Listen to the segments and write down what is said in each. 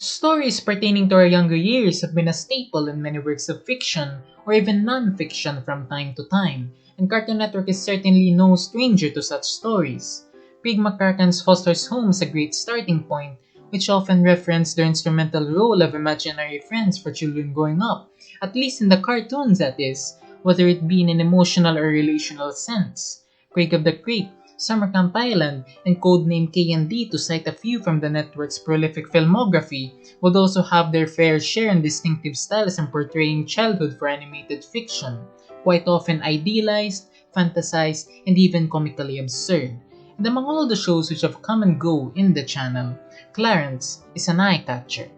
Stories pertaining to our younger years have been a staple in many works of fiction or even non-fiction from time to time, and Cartoon Network is certainly no stranger to such stories. Pig McCracken's Foster's Home is a great starting point, which often reference the instrumental role of imaginary friends for children growing up, at least in the cartoons that is, whether it be in an emotional or relational sense. Craig of the Creek, Summer Camp Island, and Codename K&D, to cite a few from the network's prolific filmography, would also have their fair share in distinctive styles in portraying childhood for animated fiction, quite often idealized, fantasized, and even comically absurd. And among all the shows which have come and go in the channel, Clarence is an eye-catcher.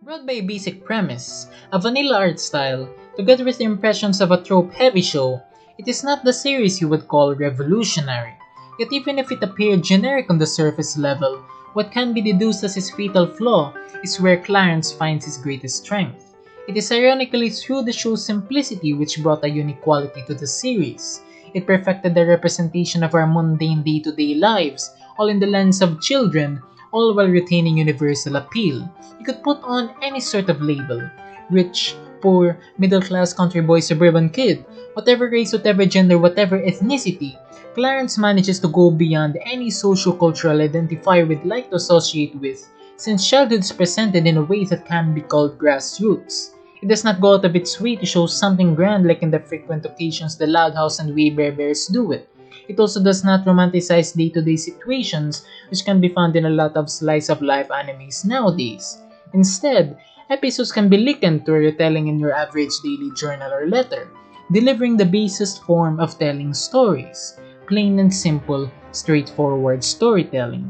Brought by a basic premise, a vanilla art style, together with the impressions of a trope-heavy show, it is not the series you would call revolutionary. Yet even if it appeared generic on the surface level, what can be deduced as his fatal flaw is where Clarence finds his greatest strength. It is ironically through the show's simplicity which brought a unique quality to the series. It perfected the representation of our mundane day-to-day lives, all in the lens of children, all while retaining universal appeal. You could put on any sort of label: rich, poor, middle-class, country boy, suburban kid, whatever race, whatever gender, whatever ethnicity. Clarence manages to go beyond any socio-cultural identifier we'd like to associate with, since childhood is presented in a way that can be called grassroots. It does not go out of its way to show something grand like in the frequent occasions the Loud House and We Bear Bears do it. It also does not romanticize day-to-day situations, which can be found in a lot of slice-of-life animes nowadays. Instead, episodes can be likened to a retelling in your average daily journal or letter, delivering the basest form of telling stories: plain and simple, straightforward storytelling.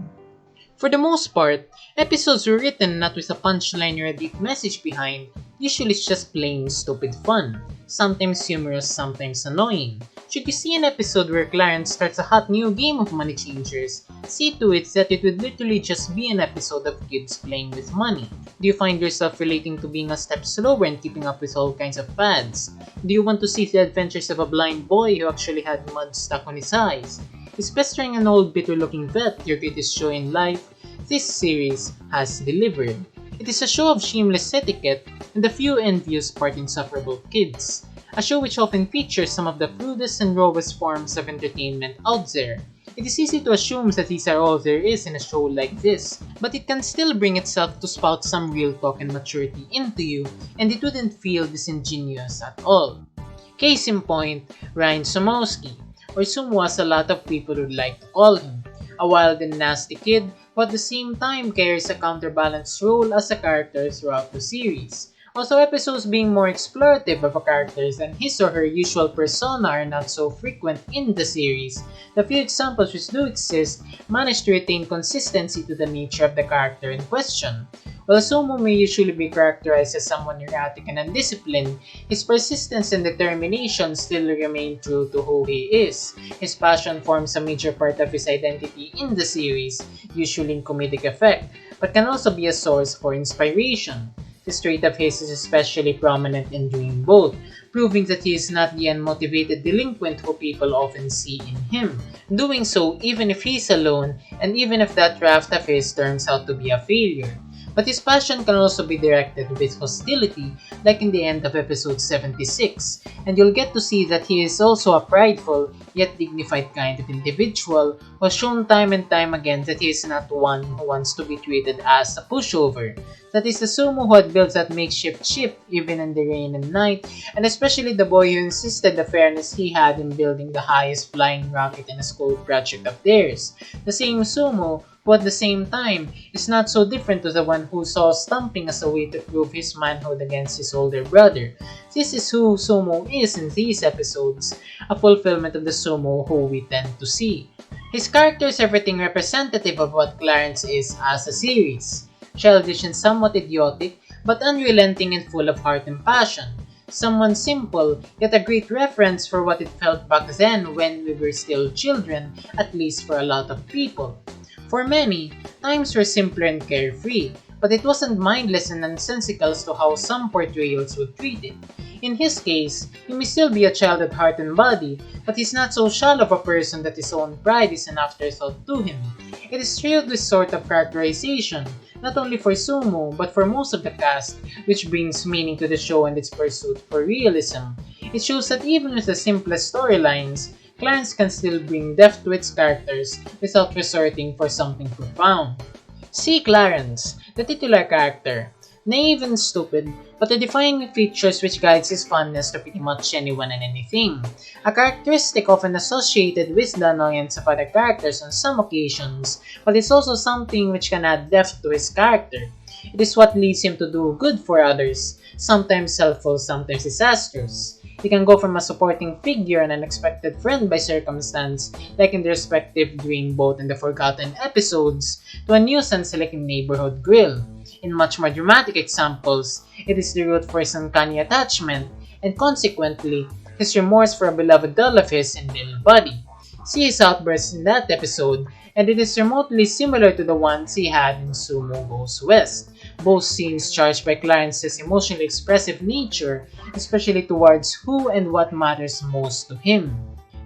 For the most part, episodes were written not with a punchline or a deep message behind. Usually it's just plain stupid fun, sometimes humorous, sometimes annoying. Should you see an episode where Clarence starts a hot new game of money changers, see to it that it would literally just be an episode of kids playing with money. Do you find yourself relating to being a step slower and keeping up with all kinds of fads? Do you want to see the adventures of a blind boy who actually had mud stuck on his eyes? Is pestering an old bitter-looking vet your greatest show in life? This series has delivered. It is a show of shameless etiquette and the few envious part insufferable kids. A show which often features some of the crudest and rawest forms of entertainment out there. It is easy to assume that these are all there is in a show like this, but it can still bring itself to spout some real talk and maturity into you, and it wouldn't feel disingenuous at all. Case in point, Ryan Somowski, or Sumo as a lot of people would like to call him. A wild and nasty kid who at the same time carries a counterbalanced role as a character throughout the series. Also, episodes being more explorative of a character than his or her usual persona are not so frequent in the series. The few examples which do exist manage to retain consistency to the nature of the character in question. While Sumo may usually be characterized as someone erratic and undisciplined, his persistence and determination still remain true to who he is. His passion forms a major part of his identity in the series, usually in comedic effect, but can also be a source for inspiration. This trait of his is especially prominent in Dream Boat, proving that he is not the unmotivated delinquent who people often see in him. Doing so even if he is alone, and even if that raft of his turns out to be a failure. But his passion can also be directed with hostility, like in the end of episode 76, and you'll get to see that he is also a prideful, yet dignified kind of individual, who has shown time and time again that he is not one who wants to be treated as a pushover. That is the Sumo who had built that makeshift ship even in the rain and night, and especially the boy who insisted the fairness he had in building the highest flying rocket in a school project of theirs. The same Sumo who at the same time is not so different to the one who saw stumping as a way to prove his manhood against his older brother. This is who Sumo is in these episodes, a fulfillment of the Sumo who we tend to see. His character is everything representative of what Clarence is as a series. Childish and somewhat idiotic, but unrelenting and full of heart and passion. Someone simple, yet a great reference for what it felt back then when we were still children, at least for a lot of people. For many, times were simpler and carefree, but it wasn't mindless and nonsensical as to how some portrayals would treat it. In his case, he may still be a child at heart and body, but he's not so shallow of a person that his own pride is an afterthought to him. It is true this sort of characterization, not only for Sumo, but for most of the cast, which brings meaning to the show and its pursuit for realism. It shows that even with the simplest storylines, Clarence can still bring depth to its characters without resorting for something profound. See Clarence, the titular character. Naive and stupid, but the defining features which guides his fondness to pretty much anyone and anything. A characteristic often associated with the annoyance of other characters on some occasions, but it's also something which can add depth to his character. It is what leads him to do good for others, sometimes helpful, sometimes disastrous. He can go from a supporting figure and an unexpected friend by circumstance, like in the respective Green Boat and the Forgotten episodes, to a nuisance like in Neighborhood Grill. In much more dramatic examples, it is the root for his uncanny attachment, and consequently, his remorse for a beloved doll of his in Little Buddy. See his outbursts in that episode, and it is remotely similar to the ones he had in Sumo Goes West. Both scenes charged by Clarence's emotionally expressive nature, especially towards who and what matters most to him.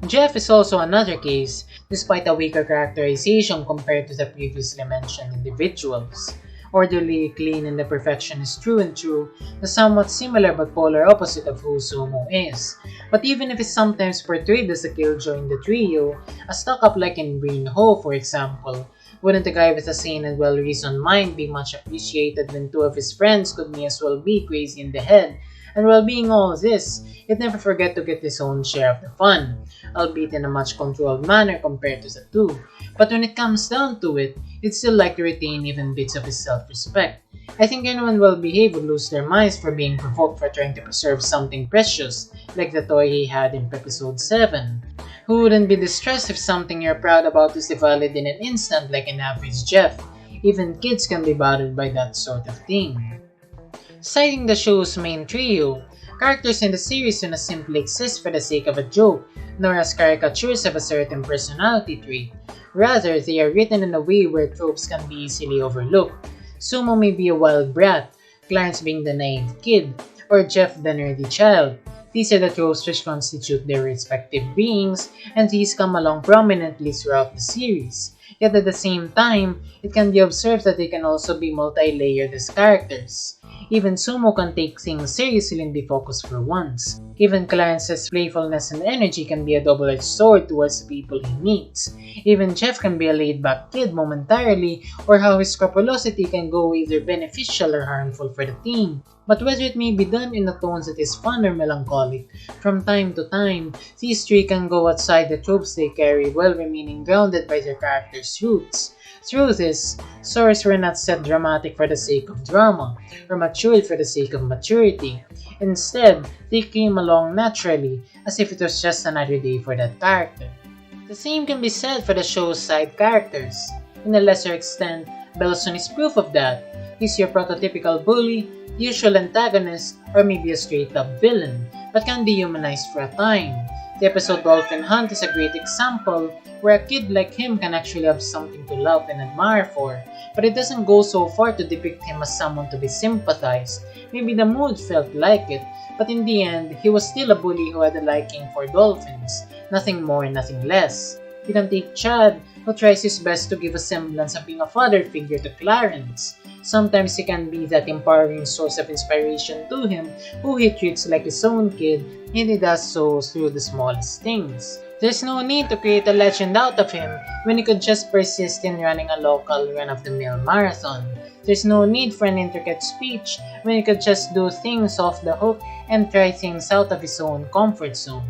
Jeff is also another case, despite a weaker characterization compared to the previously mentioned individuals. Orderly, clean, and the perfection is true and true, the somewhat similar but polar opposite of who Sumo is. But even if it's sometimes portrayed as a killjoy in the trio, a stuck-up like in Green Ho for example, wouldn't a guy with a sane and well-reasoned mind be much appreciated when two of his friends could may as well be crazy in the head? And while being all this, he'd never forget to get his own share of the fun, albeit in a much controlled manner compared to the two. But when it comes down to it, he'd still like to retain even bits of his self-respect. I think anyone well-behaved would lose their minds for being provoked for trying to preserve something precious, like the toy he had in episode 7. Who wouldn't be distressed if something you're proud about is devoured in an instant like an average Jeff? Even kids can be bothered by that sort of thing. Citing the show's main trio, characters in the series do not simply exist for the sake of a joke, nor as caricatures of a certain personality trait. Rather, they are written in a way where tropes can be easily overlooked. Sumo may be a wild brat, Clarence being the naive kid, or Jeff the nerdy child. These are the tropes which constitute their respective beings, and these come along prominently throughout the series. Yet at the same time, it can be observed that they can also be multi-layered as characters. Even Sumo can take things seriously and be focused for once. Even Clarence's playfulness and energy can be a double-edged sword towards the people he meets. Even Jeff can be a laid-back kid momentarily, or how his scrupulosity can go either beneficial or harmful for the team. But whether it may be done in the tones that is fun or melancholic, from time to time, these three can go outside the tropes they carry while remaining grounded by their characters' roots. Through this, stories were not set dramatic for the sake of drama, or matured for the sake of maturity. Instead, they came along naturally, as if it was just another day for that character. The same can be said for the show's side characters. In a lesser extent, Belson is proof of that. He's your prototypical bully, usual antagonist, or maybe a straight-up villain, but can be humanized for a time. The episode Dolphin Hunt is a great example where a kid like him can actually have something to love and admire for, but it doesn't go so far to depict him as someone to be sympathized. Maybe the mood felt like it, but in the end, he was still a bully who had a liking for dolphins. Nothing more, nothing less. You can take Chad, who tries his best to give a semblance of being a father figure to Clarence. Sometimes he can be that empowering source of inspiration to him, who he treats like his own kid, and he does so through the smallest things. There's no need to create a legend out of him when he could just persist in running a local run-of-the-mill marathon. There's no need for an intricate speech when he could just do things off the hook and try things out of his own comfort zone.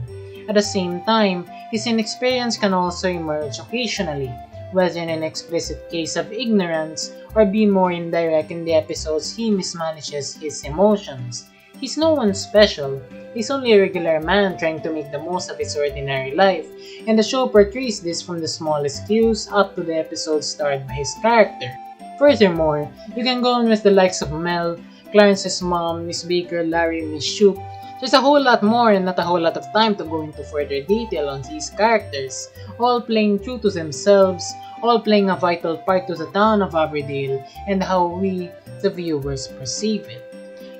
At the same time, his inexperience can also emerge occasionally, whether in an explicit case of ignorance or be more indirect in the episodes he mismanages his emotions. He's no one special, he's only a regular man trying to make the most of his ordinary life, and the show portrays this from the smallest cues up to the episodes starred by his character. Furthermore, you can go on with the likes of Mel, Clarence's mom, Miss Baker, Larry, Miss Shoop. There's a whole lot more and not a whole lot of time to go into further detail on these characters, all playing true to themselves, all playing a vital part to the town of Aberdale and how we, the viewers, perceive it.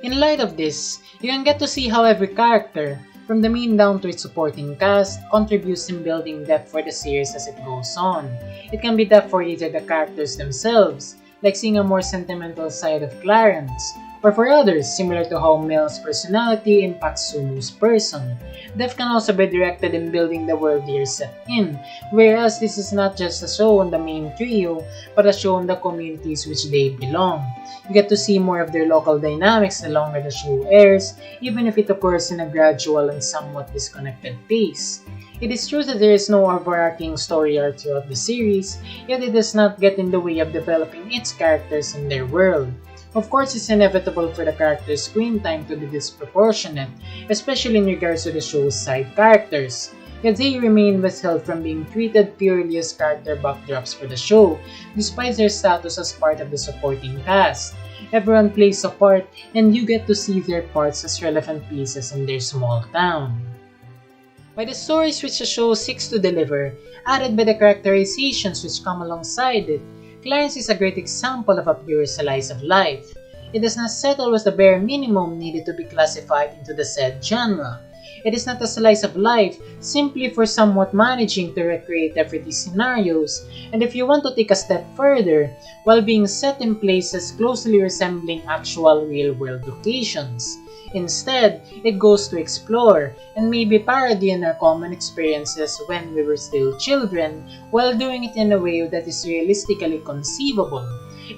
In light of this, you can get to see how every character, from the main down to its supporting cast, contributes in building depth for the series as it goes on. It can be depth for either the characters themselves, like seeing a more sentimental side of Clarence, or for others, similar to how Mel's personality impacts Sumu's person. Depth can also be directed in building the world they are set in, whereas this is not just a show on the main trio, but a show on the communities which they belong. You get to see more of their local dynamics the longer the show airs, even if it occurs in a gradual and somewhat disconnected pace. It is true that there is no overarching story arc throughout the series, yet it does not get in the way of developing its characters and their world. Of course, it's inevitable for the character's screen time to be disproportionate, especially in regards to the show's side characters. Yet they remain withheld from being treated purely as character backdrops for the show, despite their status as part of the supporting cast. Everyone plays a part, and you get to see their parts as relevant pieces in their small town. By the stories which the show seeks to deliver, added by the characterizations which come alongside it, Clarence is a great example of a pure slice of life. It does not settle with the bare minimum needed to be classified into the said genre. It is not a slice of life simply for somewhat managing to recreate everyday scenarios, and if you want to take a step further, while being set in places closely resembling actual real-world locations. Instead, it goes to explore and maybe parody on our common experiences when we were still children, while doing it in a way that is realistically conceivable.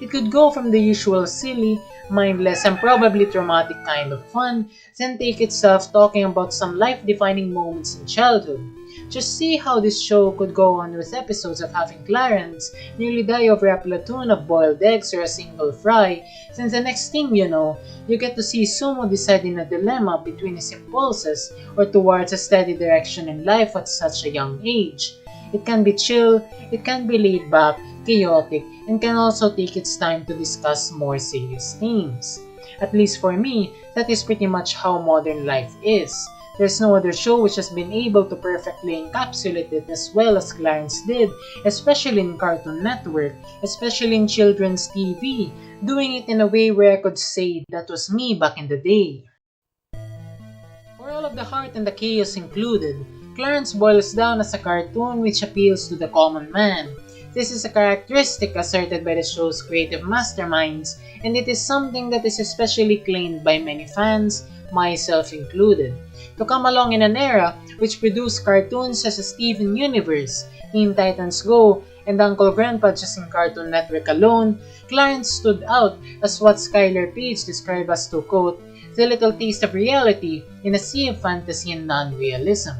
It could go from the usual silly, mindless, and probably traumatic kind of fun, then take itself talking about some life-defining moments in childhood. Just see how this show could go on with episodes of having Clarence nearly die over a platoon of boiled eggs or a single fry, since the next thing you know, you get to see Sumo deciding a dilemma between his impulses or towards a steady direction in life at such a young age. It can be chill, it can be laid back, chaotic, and can also take its time to discuss more serious themes. At least for me, that is pretty much how modern life is. There's no other show which has been able to perfectly encapsulate it as well as Clarence did, especially in Cartoon Network, especially in children's TV, doing it in a way where I could say that was me back in the day. For all of the heart and the chaos included, Clarence boils down as a cartoon which appeals to the common man. This is a characteristic asserted by the show's creative masterminds, and it is something that is especially claimed by many fans, myself included. To come along in an era which produced cartoons such as Steven Universe, Teen Titans Go, and Uncle Grandpa just in Cartoon Network alone, Clarence stood out as what Skylar Page described as, to quote, the little taste of reality in a sea of fantasy and non-realism.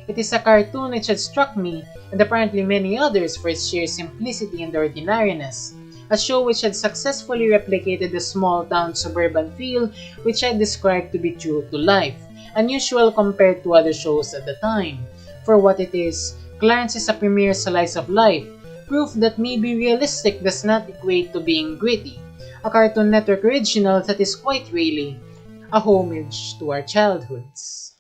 It is a cartoon which had struck me, and apparently many others, for its sheer simplicity and ordinariness. A show which had successfully replicated the small-town suburban feel which I described to be true to life, unusual compared to other shows at the time. For what it is, Clarence is a premier slice of life, proof that maybe realistic does not equate to being gritty. A Cartoon Network original that is quite really a homage to our childhoods.